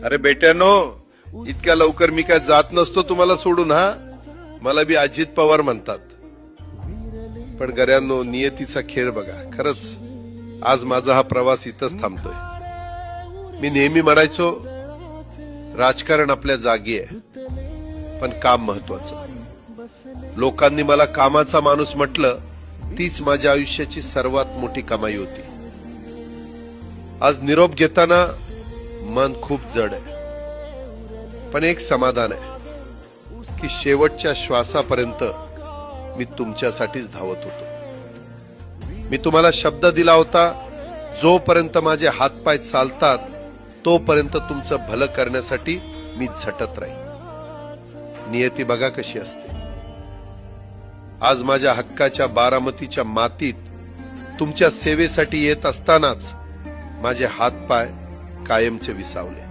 अरे बेट्यानो, इतक्या लवकर मी काय जात नसतो तुम्हाला सोडून. हा, मला बी अजित पवार म्हणतात. पण गऱ्यांनो, नियतीचा खेळ बघा. खरंच आज माझा हा प्रवास इथंच थांबतोय. मी नेहमी म्हणायचो राजकारण आपल्या जागी आहे, पण काम महत्वाचं. लोकांनी मला कामाचा माणूस म्हटलं, तीच माझ्या आयुष्याची सर्वात मोठी कमाई होती. आज निरोप घेताना मन खूप जड आहे, पण एक समाधान आहे की शेवटच्या श्वासापर्यंत मी तुमच्यासाठीच धावत होतो. मी तुम्हाला शब्द दिला होता, जोपर्यंत माझे हातपाय चालतात तोपर्यंत तुमचं भलं करण्यासाठी मी झटत राहीन. नियती बघा कशी असते. आज माझ्या हक्काच्या बारामतीच्या मातीत तुमच्या सेवेसाठी येत असतानाच माझे हातपाय कायमचे विसावले.